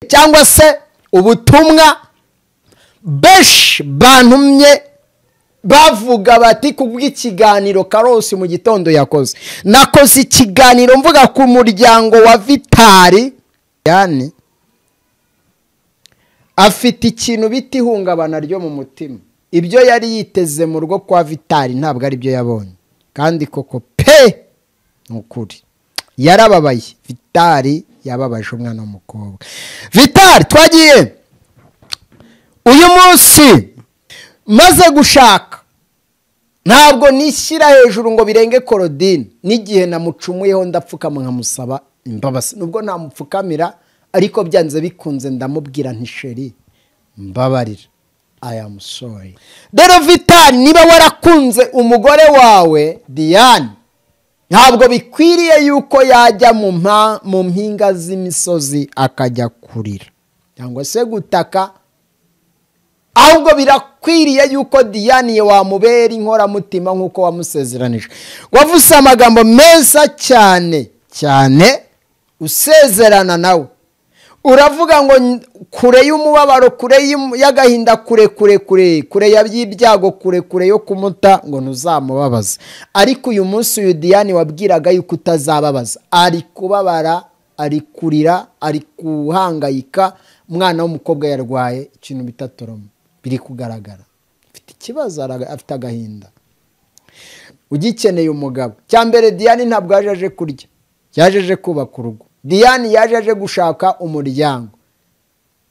cyangwa se ubutumwa benshi bantumye bavuga bati kubw'ikiganiro Karosi mu gitondo yakoze. Nakoze ikiganiro mvuga ku muryango wa Vitali, yani afite ikintu bita ihungabana ryo mu mutima. Ibyo yari yiteze mu rugo kwa Vitali ntabwo ari byo yabonye, kandi koko pe nukuri yarababaye. Vitali yababaje umwana w'umukobwa. Vitali twagiye uyu munsi maze gushaka, ntabwo nishyira hejuru ngo birenge Korodine. N'igihe namucumuyeho ndapfukama nkamusaba imbabazi, nubwo namupfukamira ariko byanze bikunze ndamubwira nti sheri mbabarira, I am sorry. Rero Vitali, niba warakunze umugore wawe Diane, ntabwo bikwiriye yuko yajya mu mpinga z'imisozi akajya kurira cyangwa se gutaka, ahubwo birakwiriye yuko Diane wamubera inkoramutima nk'uko wamusezeranije. Wavuze amagambo meza cyane cyane usezerana nawe, uravuga ngo kure y'umubabaro, kure y'agahinda, kure y'ibyago, kure yo kumuta, ngo ntuzamubabaza. Ariko uyu munsi uyu Diane wabwiraga yuko utazababaza, ari kubabara, ari kurira, ari kuhangayika. Umwana w'umukobwa yarwaye ikintu bitatoroma, biri kugaragara, afite ikibazo, afite agahinda. Ugikeneye umugabo, cyambere Diane ntabwo yaje kurya, yaje kubaka urugo. Diane yaje gushaka umuryango.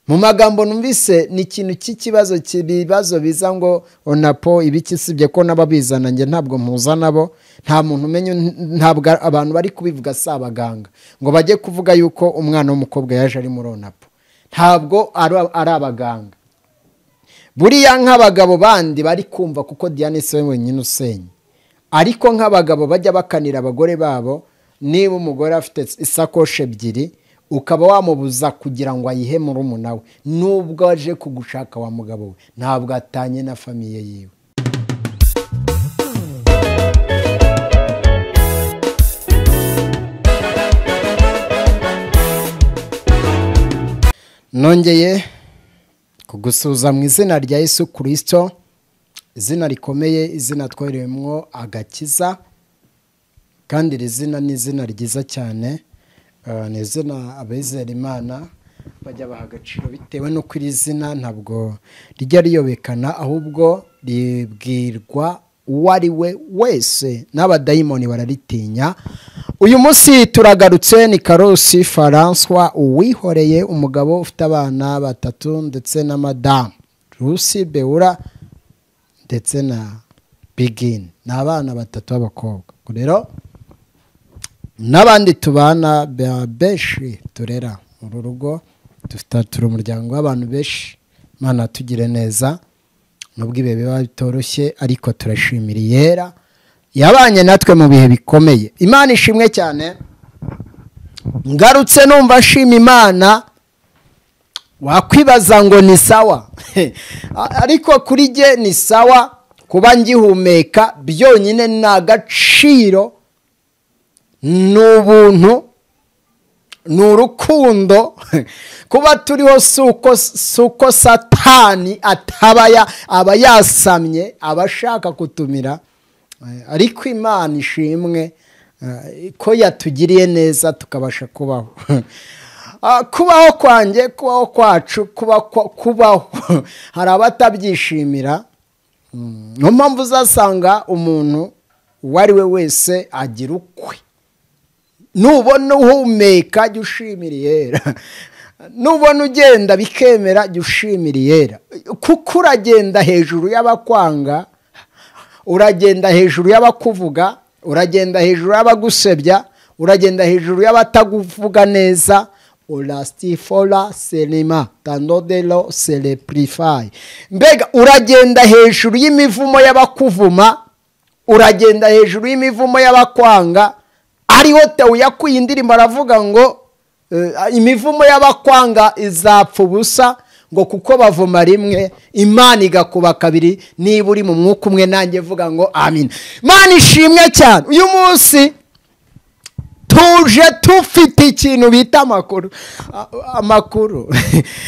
Mu magambo numvise ni ikintu cy'ikibazo, kibibazo biza ngo onapo ibiki, sibye ko nababizana nge ntabwo mpuza nabo, nta muntu umenye, ntabwo abantu bari kubivuga si abaganga ngo bajye kuvuga yuko umwana w'umukobwa yaje ari muri onapo, ntabwo ari abaganga. Buriya nk'abagabo bandi bari kumva kuko Diane se wenyine usenye, ariko nk'abagabo bajya bakanira abagore babo, niba umugore afite isakoshi ebyiri ukaba wamubuza kugira ngo ayihe murumuna we, nubwo aje kugushaka wa mugabo we, ntabwo atanye na famiye yiwe. Nongeye kugusuza mu izina rya Yesu Kristo, izina rikomeye, izina twereyemwo agakiza, kandi iri zina ni izina ryiza cyane. Ni izina abizera Imana bajya baha agaciro bitewe n'uko iri zina ntabwo rijya riyobekana, ahubwo ribwirwa uwo ari we wese, n'abadayimoni bararitinya. Uyu munsi turagarutse, ni Karosi François Uwihoreye, umugabo ufite abana 3 ndetse na Madame Rusi Beura ndetse na Begin, n'abana 3 b'abakobwa. Rero n'abandi tubana benshi turera mu rugo, turi umuryango w'abantu benshi. Imana tugire neza, nubwo ibihe biba bitoroshye, ariko turashimira yera yabanye natwe mu bihe bikomeye. Imana ishimwe cyane. Ngarutse numva shima Imana, wakwibaza ngo ni sawa ariko kuri jye ni sawa. Kuba ngihumeka byonyine ni agaciro, ni ubuntu, ni urukundo. Kuba turiho suko Satani aba yasamye, abashaka kutumira, ariko Imana ishimwe ko yatugiriye neza tukabasha kubaho. Kubaho kwanjye, kubaho kwacu, kubaho hari abatabyishimira. Niyo mpamvu uzasanga umuntu uwo ari we wese agira ukwe. Nubona uhumeka jya ushimira yera, nubona ugenda bikemera jya ushimira yera, kuko uragenda hejuru y'abakwanga, uragenda hejuru y'abakuvuga, uragenda hejuru y'abagusebya, uragenda hejuru y'abataguvuga neza. Olastifora selema tandodelo celebrify. Mbega uragenda hejuru y'imivumo y'abakuvuma, uragenda hejuru y'imivumo y'abakwanga. Ariho Tewu yakuye indirimbo aravuga ngo imivumo y'abakwanga izapfa ubusa, ngo kuko bavuma rimwe Imana igakuba kabiri. Niba uri mu mwuka umwe nanjye vuga ngo amin. Imana ishimwe cyane. Uyu munsi tuje tufite ikintu bita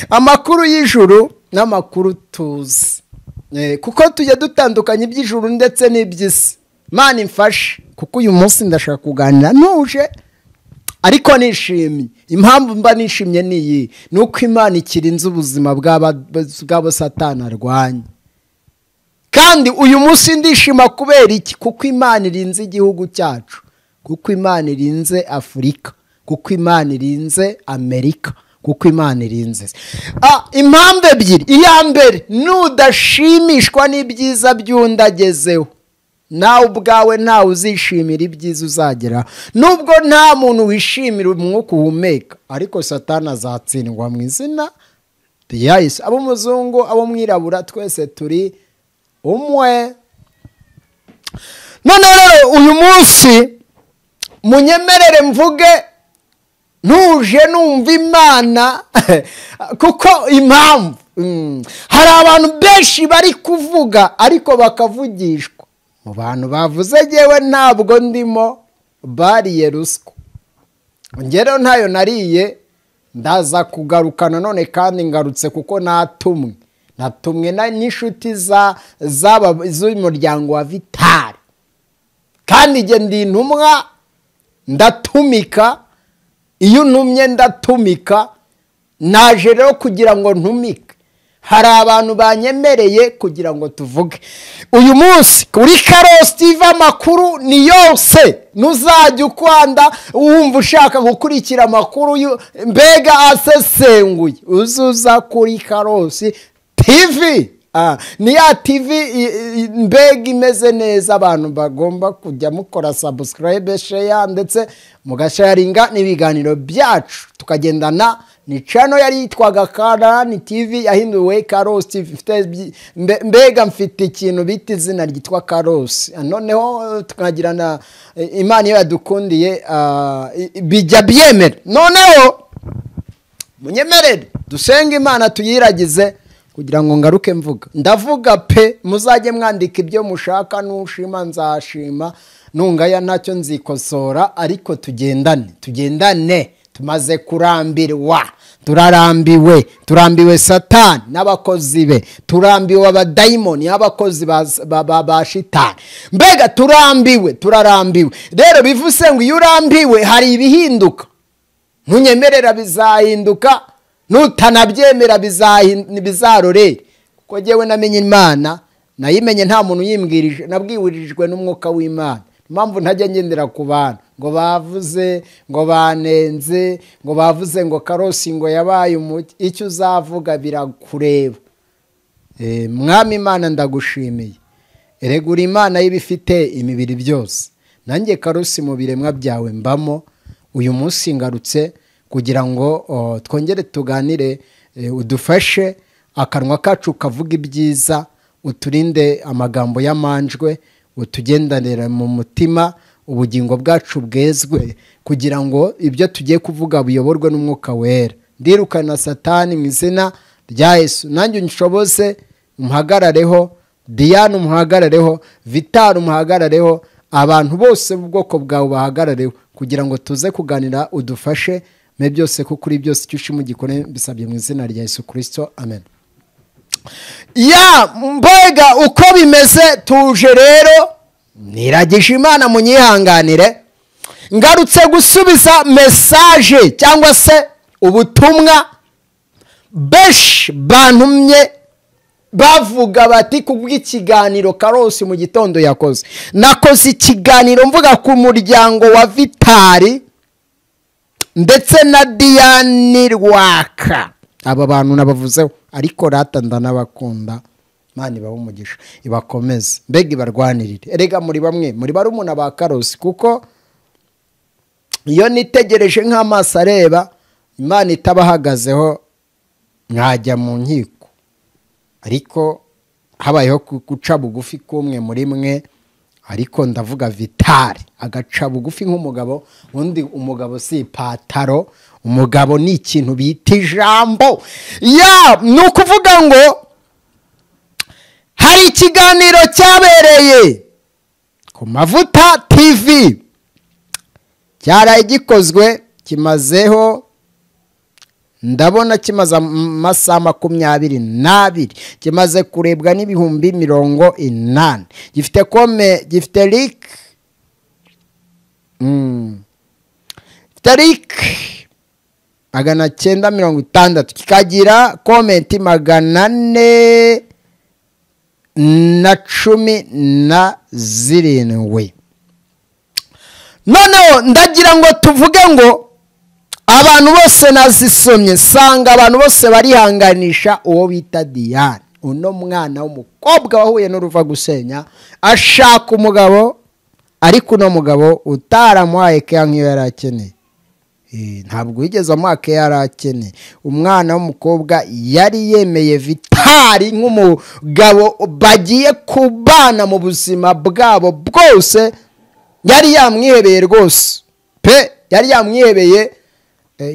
amakuru y'ijuru n'amakuru tuzi, kuko tujya dutandukanya iby'ijuru ndetse n'iby'isi. Imana imfashe, kuko uyu munsi ndashaka kuganira ntuje ariko nishimye. Impamvu mba nishimye niyi, nuko Imana ikirinze ubuzima bw'abo Satani arwanya. Kandi uyu munsi ndishima kubera iki? Kuko Imana irinze igihugu cyacu, kuko Imana irinze Afurika, kuko Imana irinze Amerika, kuko Imana irinze. Impamvu ebyiri. Iya mbere, nudashimishwa n'ibyiza by'undagezeho, nawe ubwawe ntawe uzishimira ibyiza uzageraho. Nubwo nta muntu wishimira umwuka uhumeka, ariko Satani azatsindwa mu izina rya Yesu. Abo muzungu, abo mwirabura, twese turi umwe. None rero uyu munsi munyemerere mvuge ntuje numva Imana kuko impamvu hari abantu benshi bari kuvuga ariko bakavugishwa. Mu bantu bavuze jewe ntabwo ndimo, bariye ruswa. Ngero ntayo nariye, ndaza kugarukana none kandi ngarutse kuko natumwe n'inshuti z'umuryango wa Vitali, kandi nge ndi intumwa, ndatumika. Iyo ntumye ndatumika, naje rero kugira ngo ntumike. Hari abantu banyemereye kugira ngo tuvuge uyu munsi kuri Karosi TV. Amakuru ni yose, nuzajya ukwanda wumva ushaka gukurikira amakuru mbega asesenguye, uzuza kuri Karosi TV. Ni ya TV mbega imeze neza, abantu bagomba kujya mukora subscribe, share ndetse mugasharinga n'ibiganiro byacu tukagendana. Ni channel yari yitwaga Karani TV, yahinduwe Karosi TV. Mbega mfite ikintu bita izina ryitwa Karosi. Noneho tukagirana, Imana iyo yadukundiye bijya byemera. Noneho munyemerere dusenge Imana tuyiragize kugira ngo ngaruke mvuga. Ndavuga pe, muzajye mwandika ibyo mushaka, nushima nzashima, nungaya ntacyo nzikosora, ariko tugendane. Tumaze kurambirwa, turambiwe Satani n'abakozi be, turambiwe abadayimoni n'abakozi ba Shitani. Mbega turarambiwe. Rero bivuze ngo iyo urambiwe hari ibihinduka. Ntunyemerera bizahinduka, nutanabyemera bizarorere. Kuko jewe namenye Imana, nayimenye nta muntu yimbwirije, nabwiwirijwe n'umwuka w'Imana. Impamvu ntajya ngendera ku bantu ngo bavuze, ngo banenze, ngo bavuze ngo Karosi ngo yabaye umuti. Icyo uzavuga birakureba. Mwami Imana ndagushimiye. Eregura Imana y'ibifite imibiri byose. Nanjye Karosi mu biremwa byawe mbamo. Uyu munsi ngarutse kugira ngo twongere tuganire, udufashe akanwa kacu kavuga ibyiza, uturinde amagambo y'amanjwe, utugendanira mu mutima, ubugingo bwacu bwezwe, kugira ngo ibyo tugiye kuvuga buyoborwe n'umwuka wera. Ndirukana Satani mu izina rya Yesu. Nanjye unshoboze, umuhagarareho, Diane umuhagarareho, Vitali umuhagarareho, abantu bose b'ubwoko bwawe bahagarareho, kugira ngo tuze kuganira, udufashe me byose, kuko uri byose icyo ushima ugikore, bisabye mu izina rya Yesu Kristo, amen. Mbega uko bimeze, tuje rero niragije Imana munyihanganire, ngarutse gusubiza message cyangwa se ubutumwa benshi bantumye bavuga bati kubw'ikiganiro Karosi mu gitondo yakoze. Nakoze ikiganiro mvuga ku muryango wa Vitali ndetse na Diane Rwaka. Aba bantu nabavuzeho, ariko rata ndanabakunda. Imana ibahe umugisha, ibakomeze, mbega ibarwanirire. Erega muri bamwe muri barumuna ba Karosi, kuko iyo nitegereje nk'amaso areba, Imana itabahagazeho mwajya mu nkiko. Ariko habayeho guca bugufi kumwe muri mwe, ariko ndavuga Vitali agaca bugufi nk'umugabo. Undi umugabo si ipataro, umugabo ni ikintu bita ijambo. Ni ukuvuga ngo hari ikiganiro cyabereye ku Mavuta TV cyaraye gikozwe, kimazeho ndabona kimaze amasaha 22, kimaze kurebwa n'ibihumbi 80. gifite kome, gifite link Tarik 960, kikagira comment 417. Noneho ndagira ngo tuvuge ngo abantu bose nazisomye sanga abantu bose barihanganisha uwo bita Diane, uno mwana w'umukobwa wahuye n'uruva gusenya ashaka umugabo, ariko uno mugabo utaramuhaye ke nk'iyo yarakeneye. Ntabwo yigeze amuha ke yarakeneye. Umwana w'umukobwa yari yemeye Vitali nk'umugabo bagiye kubana mu buzima bwabo bwose, yari yamwihebeye rwose pe, yari yamwihebeye.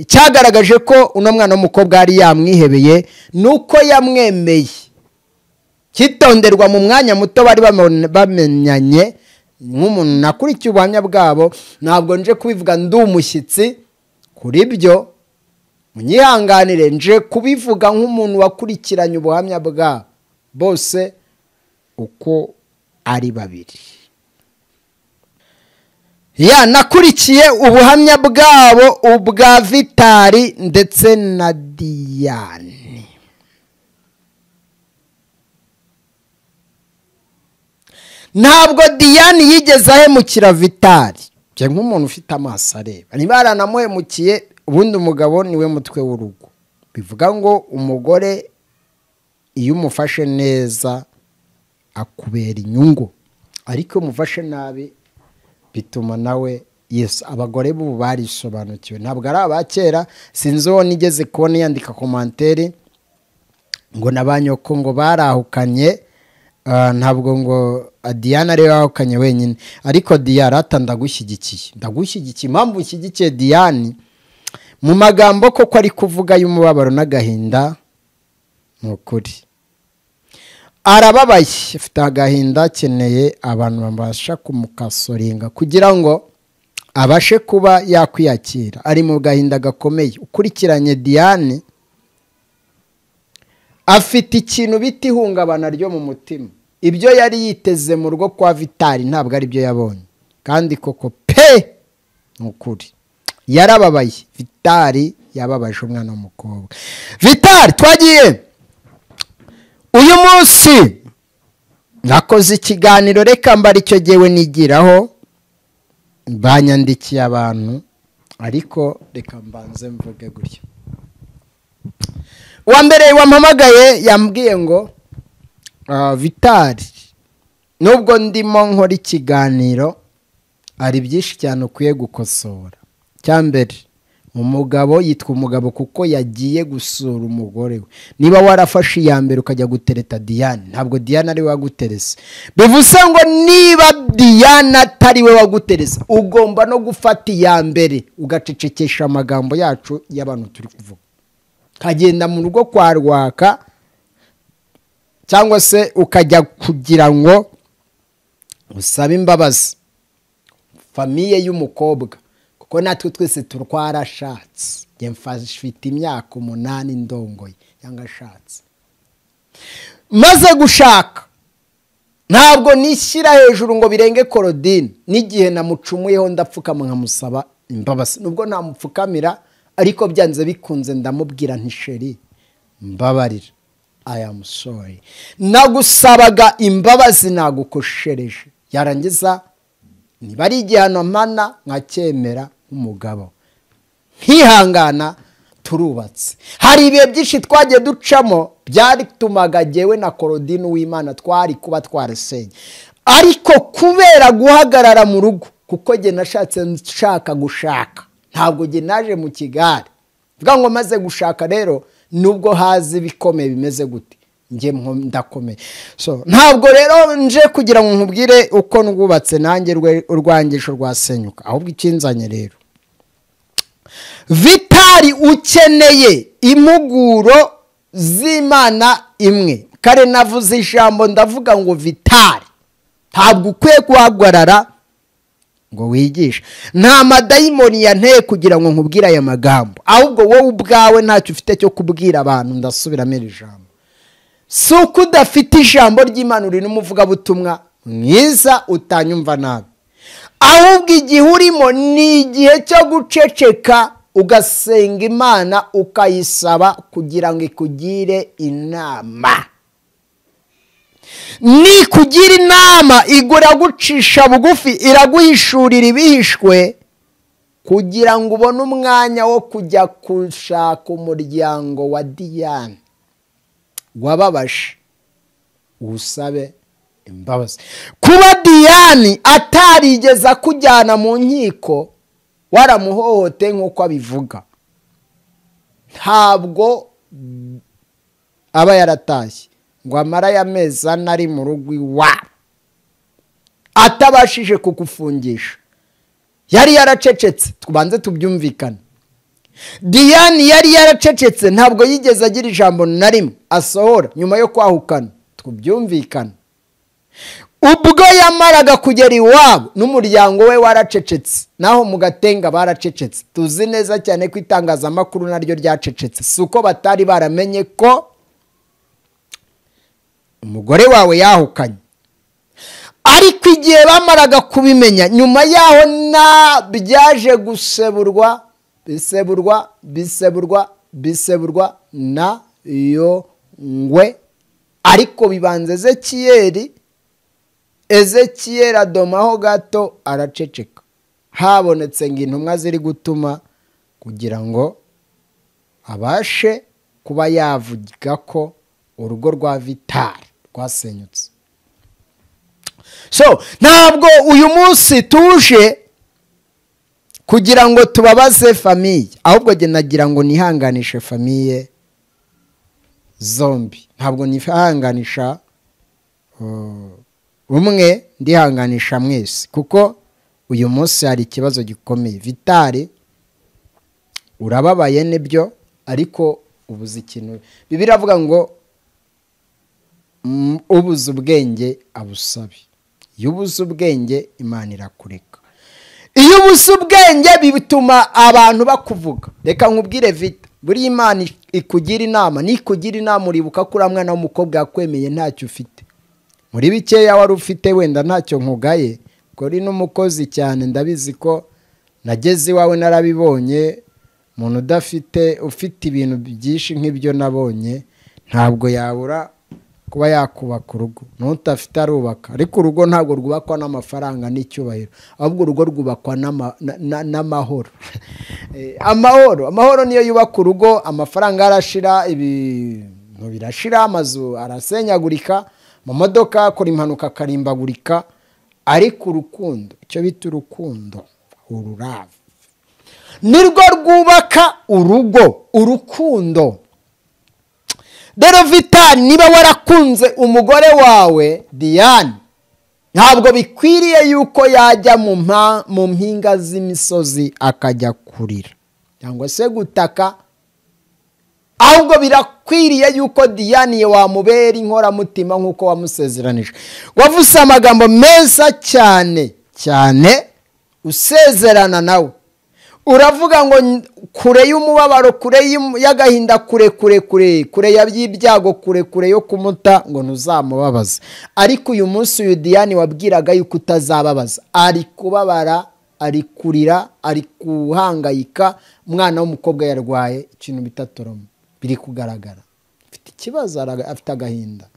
Cyagaragaje ko uno mwana w'umukobwa yari yamwihebeye nuko yamwemeye. Kitonderwa mu mwanya muto bari bamenyanye, nk'umuntu nakurikiye ubuhamya bwabo, ntabwo nje kubivuga ndi umushyitsi kuri byo, munyihanganire, nje kubivuga nk'umuntu wakurikiranye ubuhamya bwabo bose uko ari babiri. Nakurikiye ubuhamya bwabo, ubwa Vitali ndetse na Diane. Ntabwo Diane yigeze ahemukira Vitali, bye nk'umuntu ufite amaso areba. Niba yaranamuhemukiye, ubundi umugabo niwe mutwe w'urugo. Bivuga ngo umugore iyo umufashe neza akubera inyungu, ariko umufashe nabi bituma nawe yes. Abagore b'ubu barisobanukiwe, ntabwo ari abakera. Sinzi uwo nigeze kubona yandika commentaire ngo nabanyoko ngo barahukanye, ntabwo ngo Diane ari wahukanye wenyine, ariko Diane ndagushyigikiye. Impamvu nshyigikiye Diane mu magambo koko ari kuvuga y'umubabaro n'agahinda, n'ukuri arababaye, afite agahinda, akeneye abantu babasha kumukasoringa kugira ngo abashe kuba yakwiyakira. Ari mu gahinda gakomeye. Ukurikiranye Diane afite ikintu bita ihungabana ryo mu mutima. Ibyo yari yiteze mu rugo kwa Vitali ntabwo ari byo yabonye, kandi koko pe n'ukuri yarababaye. Vitali yababaje umwana w'umukobwa. Vitali twagiye uyu munsi nakoze ikiganiro, reka mbari icyo gewe nigiraho, banyandikiye abantu, ariko reka mbanze mvuge gutyo. Uwa mbere wampamagaye yambwiye ngo Vitali, nubwo ndimo nkora ikiganiro, ari byinshi cyane ukwiye gukosora. Cyambere, umugabo yitwa umugabo kuko yagiye gusura umugore we. Niba warafashe iya mbere ukajya gutereta Diane, ntabwo Diane ari we waguterese. Bivuze ngo niba Diane atari we waguterese, ugomba no gufata iya mbere ugacecekesha amagambo yacu y'abantu turi kuvuga. Kagenda mu rugo kwa Rwaka, cyangwa se ukajya kugira ngo usabe imbabazi famiye y'umukobwa, kuko natwe twese turwarashatse. Nge mfite imyaka 8 ndongoye yanga ashatse. Maze gushaka ntabwo nishyira hejuru ngo birenge Korodine, n'igihe namucumuyeho ndapfukama nkamusaba imbabazi. Nubwo namupfukamira, ariko byanze bikunze ndamubwira nti sheri mbabarira, I am sorry, nagusabaga imbabazi nagukoshereje. Yarangiza niba ari igihano mpana nkacyemera nk'umugabo, nkihangana, turubatse. Hari ibihe byinshi twagiye ducamo byari tumaga jyewe na Korodine w'Imana twari kuba twarasenye, ariko kubera guhagarara mu rugo, kuko jye nashatse nshaka gushaka, ntabwo jye naje mu kigare. Vuga ngo maze gushaka rero, nubwo hazi bikomeye bimeze gute, nge ndakomeye. So ntabwo rero nje kugira ngo nkubwire uko nugubatse nanjye urwangisho rwasenyuka, ahubwo ikinzanye rero, Vitali ukeneye impuguro z'Imana imwe. Kare navuze ijambo ndavuga ngo Vitali, ntabwo ukwiye guhagarara ngo wigishe. Nta madayimoni yanteye kugira ngo nkubwire aya magambo, ahubwo wowe ubwawe ntacyo ufite cyo kubwira abantu. Ndasubiramo iri jambo, si uko udafite ijambo ry'Imana uri n'umuvugabutumwa mwiza utanyumva nabi, ahubwo igihe urimo ni igihe cyo guceceka ugasenga Imana ukayisaba kugira ngo ikugire inama. Ni kugira inama igura gucisha bugufi, iraguhishurira ibihishwe kugira ngo ubone umwanya wo kujya gushaka umuryango wa Diyane wababaje, usabe imbabazi. Kuba Diyane atarigeze akujyana mu nkiko waramuhohote nk'uko abivuga, ntabwo aba yaratashye ngo amara y'amezi ane ari mu rugo iwabo atabashije kugufungisha. Yari yaracecetse, tubanze tubyumvikane. Diyane yari yaracecetse, ntabwo yigeze agira ijambo na rimwe asohora nyuma yo kwahukana, tubyumvikane. Ubwo yamaraga kugera iwabo n'umuryango we waracecetse, naho mu Gatenga baracecetse. Tuzi neza cyane ko itangazamakuru naryo ryacecetse, si uko batari baramenye ko umugore wawe yahukanye, ariko igihe bamaraga kubimenya, nyuma yaho byaje guseburwa biseburwa na Yongwe. Ariko bibanze Ezekiyeli adomaho gato araceceka. Habonetse ngo intumwa ziri gutuma kugira ngo abashe kuba yavuga ko urugo rwa Vitali rwasenyutse. So ntabwo uyu munsi tuje kugira ngo tubabaze famiye, ahubwo jye nagira ngo nihanganishe famiye zombi. Ntabwo nihanganisha umwe, ndihanganisha mwese, kuko uyu munsi hari ikibazo gikomeye. Vitali urababaye nibyo, ariko ubuze ikintu. Bibiliya iravuga ngo ubuze ubwenge abusabe. Iyo ubuze ubwenge Imana irakureka. Iyo ubuze ubwenge bituma abantu bakuvuga. Reka nkubwire Vita, buri Imana ikugira inama, nikugira inama uribuka ko mwana w'umukobwa yakwemeye ntacyo ufite. Muri bikeya wari ufite wenda ntacyo nkugaye, ko uri n'umukozi cyane, ndabizi ko nageze iwawe narabibonye. Umuntu ufite ibintu byinshi nk'ibyo nabonye ntabwo yabura kuba yakubaka urugo. N'utafite arubaka, ariko urugo ntabwo rwubakwa n'amafaranga n'icyubahiro, ahubwo urugo rwubakwa n'amahoro. Amahoro niyo yubaka urugo. Amafaranga arashira, ibintu birashira, amazu arasenyagurika, amamodoka akora impanuka akarimbagurika, ariko urukundo, icyo bita urukundo, ururava, nirwo rwubaka urugo. Urukundo rero Vitali, niba warakunze umugore wawe Diyane, ntabwo bikwiriye yuko yajya mu mpinga z'imisozi akajya kurira cyangwa se gutaka, ahubwo birakwiriye yuko Diyane wamubera inkoramutima nk'uko wamusezeranije. Wavuze amagambo meza cyane cyane usezerana nawe, uravuga ngo kure y'umubabaro, kure y'agahinda, kure y'ibyago, kure yo kumuta, ngo ntuzamubabaza. Ariko uyu munsi uyu Diyane wabwiraga yuko utazababaza, ari kubabara, ari kurira, ari kuhangayika. Umwana w'umukobwa yarwaye ikintu bitatoromo, biri kugaragara, afite ikibazo, afite agahinda.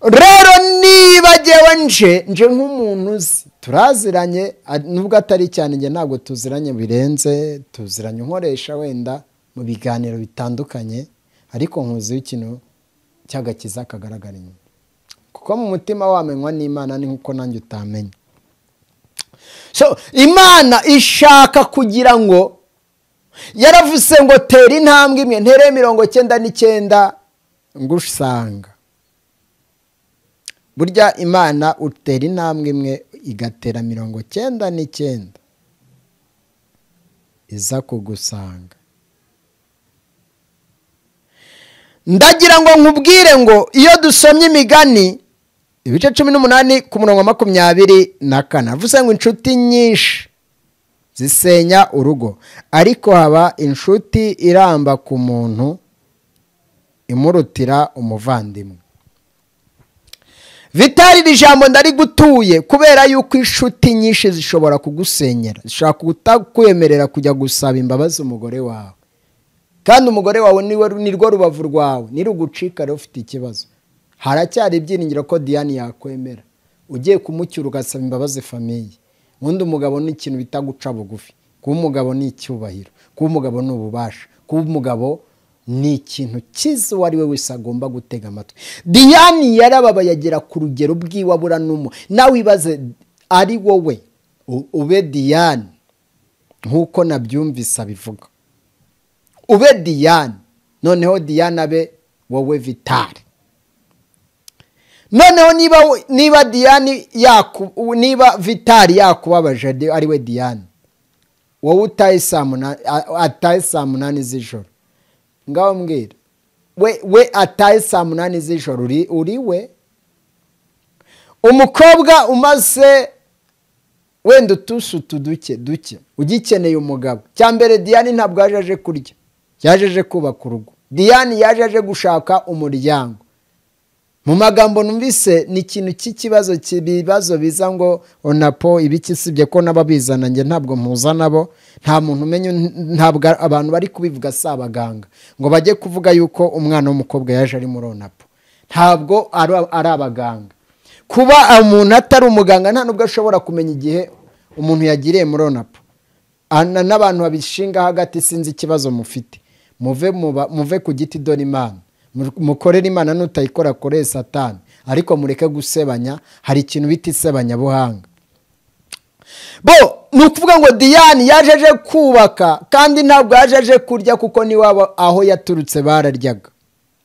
Rero niba jyewe nje nk'umuntu uzi, turaziranye, nubwo atari cyane, njye ntabwo tuziranye birenze, tuziranye nkoresha wenda mu biganiro bitandukanye, ariko nkuziho ikintu cy'agakiza kagaragara inyuma, kuko mu mutima wamenywa n'Imana ni nk'uko nanjye utamenya. So Imana ishaka kugira ngo, yaravuze ngo tera intambwe imwe ntere 99 ngusanga. Burya Imana utera intambwe imwe igatera 99 iza kugusanga. Ndagira ngo nkubwire ngo iyo dusomye imigani ibice 18 ku murongo wa 24 avuze ngo inshuti nyinshi zisenya urugo, ariko haba inshuti iramba ku muntu imurutira umuvandimwe. Vitali, iri jambo ndari gutuye kubera yuko inshuti nyinshi zishobora kugusenyera, zishobora kutakwemerera kujya gusaba imbabazi umugore wawe, kandi umugore wawe nirwo rubavu rwawe, nirugucika rero ufite ikibazo. Haracyari ibyiringiro ko Diane yakwemera ugiye kumucyura ugasaba imbabazi famiye. Undi umugabo ni ikintu bita guca bugufi, kuba umugabo ni icyubahiro, kuba umugabo ni ububasha, kuba umugabo ni ikintu cyiza uwo ari we wese agomba gutega amatwi. Diane yarababaye agera ku rugero bw'iwabura n'umu. Nawe ibaze ari wowe ube Diane nk'uko nabyumvise abivuga, ube Diane, noneho Diane abe wowe Vitali. Noneho niba Diane niba Vitali yakubabaje ari we Diane, wowe utaye saa 8 z'ijoro, ngaho mbwira we ataye saa 8 z'ijoro uri we umukobwa umaze wenda utusutu duke ugikeneye umugabo. Cyambere Diane ntabwo yaje kurya, yaje kubaka urugo. Diane yaje gushaka umuryango. Mu magambo numvise ni ikintu cy'ikibazo kibibazo biza ngo onapo ibikisibye ko nababizana nge ntabwo mpuza nabo, nta muntu umenye, ntabwo abantu bari kubivuga sabaganga ngo bajye kuvuga yuko umwana w'umukobwa yaje ari muri onapo. Ntabwo ari abaganga. Kuba umuntu atari umuganga nta nubwo ashobora kumenya igihe umuntu yagiriye muri onapo. N'abantu babishinga hagati sinzi ikibazo mufite, muve ku giti dore Imana, mukorera Imana, nutayikora kore Satani, ariko mureke gusebanya. Hari ikintu bita isebanya buhanga. Nukuvuga ngo Diane yajeje kubaka, kandi ntabwo yajeje kurya kuko ni wabo aho yaturutse bararyaga,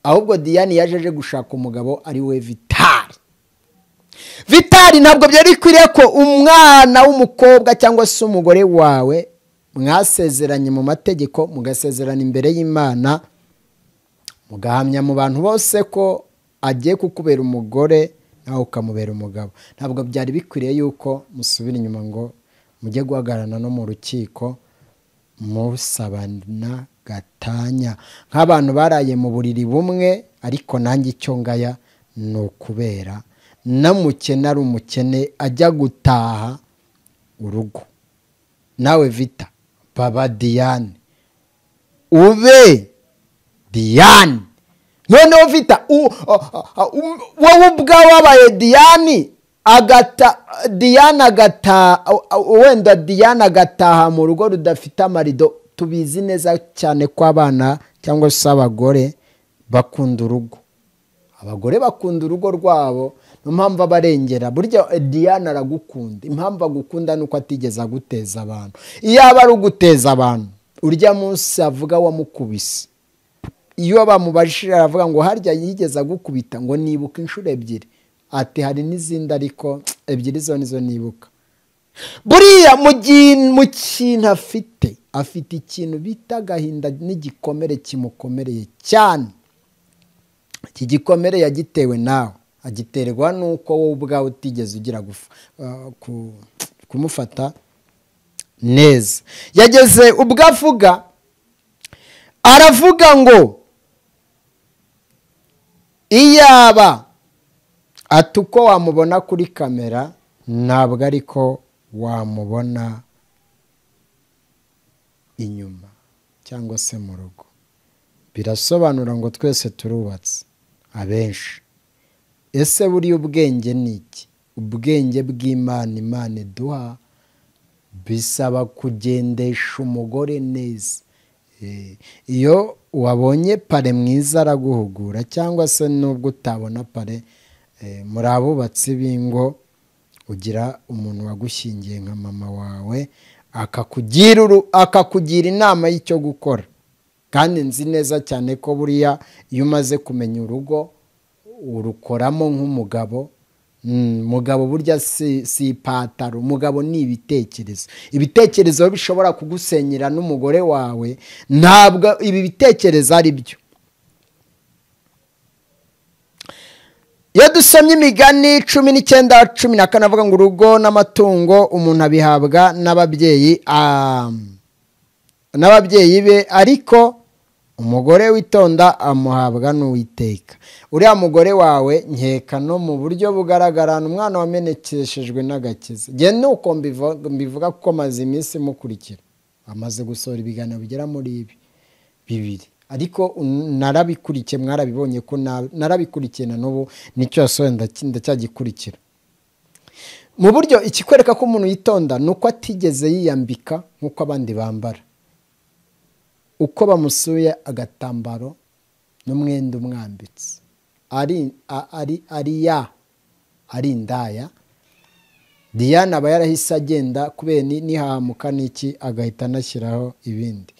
ahubwo Diane yajeje gushaka umugabo ari we Vitali. Vitali, ntabwo byari kwiriye ko umwana w'umukobwa cyangwa se umugore wawe mwasezeranye mu mategeko, mugasezerana imbere y'Imana, mugahamya mu bantu bose ko agiye kukubera umugore nawe ukamubera umugabo. Ntabwo byari bikwiriye yuko musubira inyuma ngo mujye guhagarana no mu rukiko musabana gatanya nk'abantu baraye mu buriri bumwe. Ariko nanjye icyo ngaya ni ukubera namukene ari umukene ajya gutaha urugo. Nawe Vita, baba Diane, ube Diane. Noneho Vita wowe ubwawe wabaye Diane wenda Diane agataha mu rugo rudafite amarido. Tubizi neza cyane ko abana cyangwa se abagore bakunda urugo. Abagore bakunda urugo rwabo, no mpamvu abarengera. Burya Diane aragukunda, impamvu agukunda nuko atigeze aguteza abantu. Iyo aba ari uguteza abantu, urya munsi avuga wamukubise. Iyo bamubajije aravuga ngo harya yigeze agukubita, ngo nibuka inshuro 2. Ati hari n'izindi ariko 2 zo nizo nibuka. Buriya mu kintu afite ikintu bita agahinda n'igikomere kimukomereye cyane. Iki gikomere yagitewe nawe, agiterwa nuko wowe ubwawe utigeze ugira kumufata neza. Yageze ubwo aravuga ngo iyaba atuko wamubona kuri kamera ntabwo ariko wamubona inyuma cyangwa se mu rugo. Birasobanura ngo twese turubatse abenshi. Ese buri ubwenge ni iki? Ubwenge bw'Imana Imana iduha bisaba kugendesha umugore neza. Iyo wabonye pare mwiza araguhugura, cyangwa se nubwo utabona pare, muri abubatsi b'ingo ugira umuntu wagushyingiye nka mama wawe akakugira inama y'icyo gukora. Kandi nzi neza cyane ko buriya iyo umaze kumenya urugo urukoramo nk'umugabo. Mugabo burya si ipataro, umugabo ni ibitekerezo. Ibitekerezo bishobora kugusenyera n'umugore wawe, ntabwo ibi bitekerezo ari byo. iyo dusomye imigani 19:14 avuga ngo urugo n'amatungo umuntu abihabwa n'ababyeyi be, ariko umugore witonda amuhabwa n'Uwiteka. Uriya mugore wawe nkeka no mu buryo bugaragarana umwana wamenekeshejwe n'agakiza. Nge nuko mbivuga kuko maze iminsi mukurikira, amaze gusohora ibiganiro bigera muri 2, ariko narabikurikiye, mwarabibonye ko narabikurikiye na n'ubu nicyo yasohoye ndacyagikurikira. Mu buryo ikikwereka ko umuntu yitonda nuko atigeze yiyambika nkuko abandi bambara, uko bamusuye agatambaro n'umwenda umwambitse, ari indaya. Diana aba yarahise agenda kubera nihamuka n'iki agahita anashyiraho ibindi,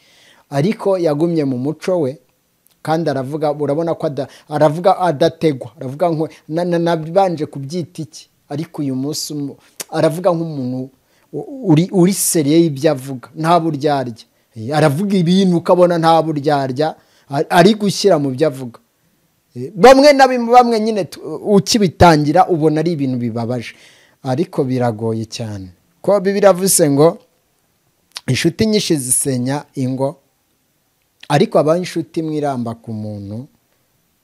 ariko yagumye mu muco we kandi aravuga, urabona ko aravuga adategwa, aravuga nko nabanje kubyita iki, ariko uyu munsi aravuga nk'umuntu uri seriye y'ibyo avuga, nta buryarya. Aravuga ibintu ukabona nta buryarya, ari gushyira mu byo avuga. Bamwe nyine ukibitangira ubona ari ibintu bibabaje, ariko biragoye cyane ko Bibiliya yavuze ngo inshuti nyinshi zisenya ingo, ariko aba inshuti mwiramba ku muntu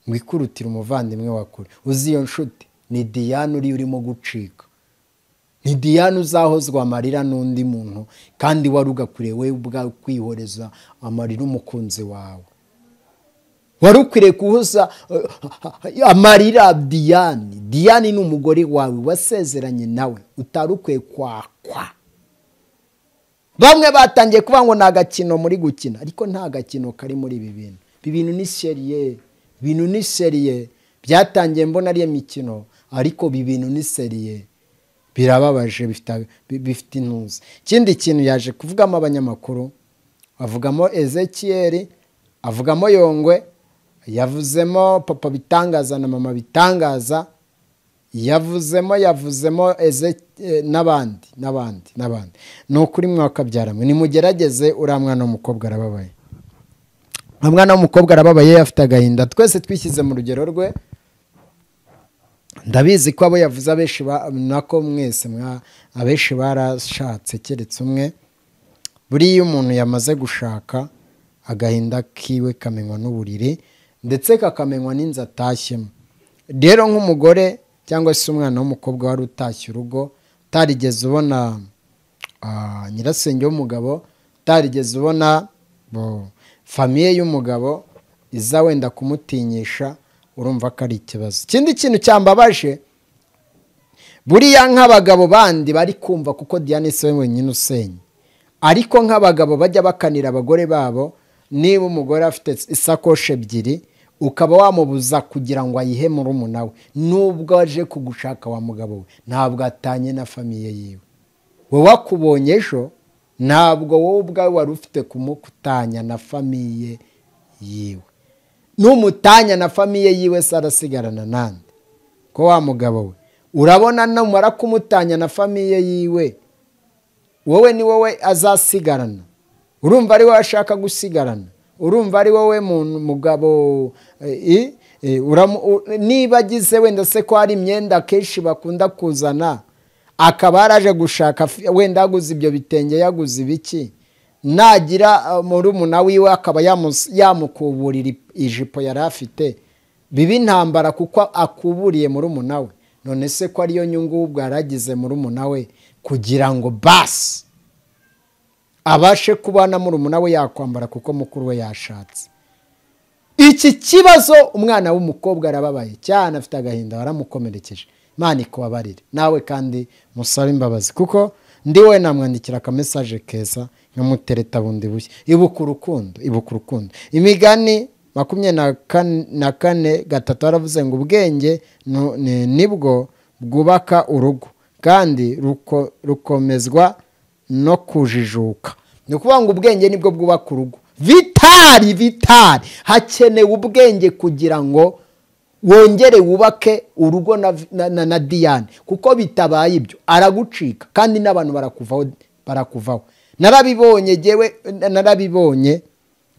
mwikurutira umuvandimwe wakure. Uzi iyo nshuti ni Diana urimo gucika, ni Diana uzahozwa amarira n'undi muntu kandi wari ugakwiye we ubwawe kwihoreza amarira umukunzi wawe. Wari ukwiriye kuhoza amarira Diana ni umugore wawe wasezeranye nawe, utari ukwiye kwakwa. Bamwe batangiye kuvuga ngo nta gakino muri gukina, ariko nta gakino kari muri ibi bintu. Ibintu ni seriye, ibintu ni seriye. Byatangiye mbona ari imikino, ariko ibintu ni seriye, birababaje, bifite intuzi. Ikindi kintu yaje kuvugamo abanyamakuru, avugamo Ezekiel, avugamo Yongwe, yavuzemo Papa Bitangaza na Mama Bitangaza, yavuzemo n'abandi. Ni ukuri mwakabyaramwe, nimugerageze uriya mwana w'umukobwa arababaye. Umwana w'umukobwa arababaye, afite agahinda. Twese twishyize mu rugero rwe. Ndabizi ko abo yavuze abenshi nako mwese abenshi barashatse keretse umwe. Buriya umuntu yamaze gushaka, agahinda kiwe kamenywa n'uburiri ndetse kakamenywa n'inzu atashyemo. Rero nk'umugore cyangwa se umwana w'umukobwa wari utashye urugo, utarigeze ubona nyirasenge w'umugabo, utarigeze ubona famiye y'umugabo iza wenda kumutinyisha, urumva ko ari ikibazo. Ikindi kintu cyambabaje, buriya nk'abagabo bandi bari kumva kuko Diane se wenyine usenya, ariko nk'abagabo bajya bakanira abagore babo, niba umugore afite isakoshi 2 ukaba wamubuza kugira ngo ayihe murumuna we, nubwo aje kugushaka wa mugabo we, ntabwo atanye na famiye yiwe. Wowe wakubonye ejo, ntabwo wowe ubwawe wari ufite kumukutanya na famiye yiwe. Numutanya na famiye yiwe sarasigarana nande ko wa mugabo we. Urabona numara kumutanya na famiye yiwe, wowe ni wowe azasigarana. Urumva ari wowe ashaka gusigarana, urumva ari wowe mugabo niba agize wenda se ko hari imyenda kenshi bakunda kuzana, akaba yaraje gushaka wenda yaguze ibyo bitenge, yaguze ibiki, nagira murumuna wiwe akaba yamukuburira ijipo yari afite, bibi ntambara kuko akuburiye murumuna we. None se ko ariyo nyungu ubwo yaragize murumuna we, kugira ngo basi abashe kubana murumuna we yakwambara kuko mukuru we yashatse. Iki kibazo umwana w'umukobwa arababaye cyane, afite agahinda, waramukomerekeje. Imana ikubabarire nawe kandi musabe imbabazi, kuko ndiwe namwandikira ka message keza nkamutereta bundi bushya. Ibuka urukundo. Imigani 24:3 aravuze ngo ubwenge nibwo bwubaka urugo kandi rukomezwa no kujijuka. Ni ukuvuga ngo ubwenge nibwo bwubaka urugo. Vitali hakenewe ubwenge kugira ngo wongere wubake urugo na Diane, kuko bitabaye ibyo aragucika kandi n'abantu barakuvaho. Narabibonye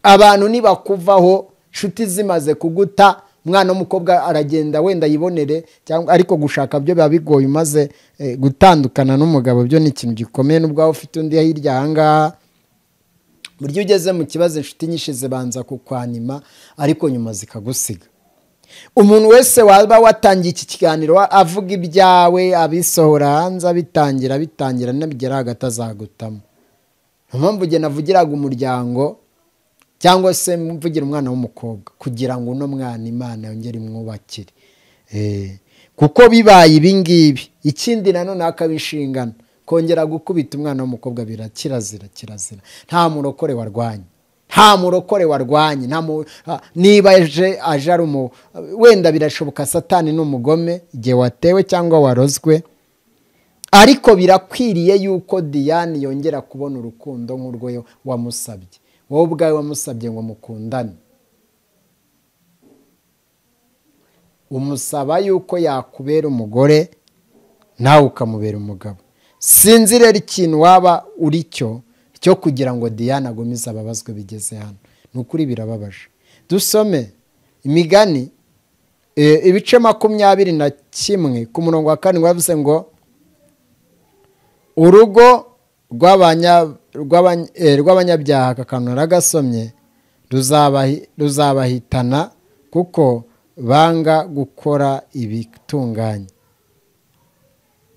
abantu nibakuvaho, nshuti zimaze kuguta, umwana w'umukobwa aragenda wenda yibonere cyangwa ariko gushaka byo biba bigoye umaze gutandukana n'umugabo byo ni ikintu gikomeye n'ubwo waba ufite undi hirya aha ngaha buryo ugeze mu kibazo inshuti nyinshi zibanza kukwanima ariko nyuma zikagusiga. Umuntu wese waba watangiye iki kiganiro avuga ibyawe abisohora hanze bitangira nabigera hagati azagutamo. Niyo mpamvu njye navugiraga umuryango cyangwa se mvugira umwana w'umukobwa kugira ngo uno mwana Imana yongere imwubakire. Kuko bibaye ibingibi ikindi nanone akabishingana kongera gukubita umwana w'umukobwa kirazira. Nta murokore warwanye niba aje ari wenda birashoboka Satani n'umugome igihe watewe cyangwa warozwe, ariko birakwiriye yuko Diane yongera kubona urukundo nk'urwo wamusabye. Wowe ubwawe wamusabye ngo mukundane, umusaba yuko yakubera umugore nawe ukamubera umugabo. Sinzi rero ikintu waba uri cyo kugira ngo Diane agumize ababazwe bigeze hano. Ni ukuri birababaje. Dusome Imigani ibice 21 ku murongo wa 4 bavuze ngo urugo rw'abanyabyaha kakanu ragasomye ruzabahitana kuko banga gukora ibitunganye.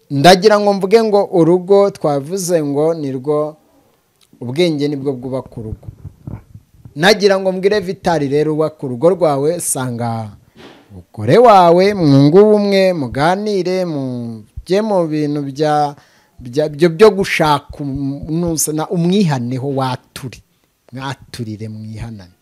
Ndagira ngo mvuge ngo urugo twavuze ngo nirwo ubwenge nibwo bwubaka urugo. Nagira ngo mbwire Vitali rero ubaka urugo rwawe, sanga umugore wawe mwungu ubumwe muganire mujye mu bintu byo gushaka umwihaneho mwaturire mwihanane.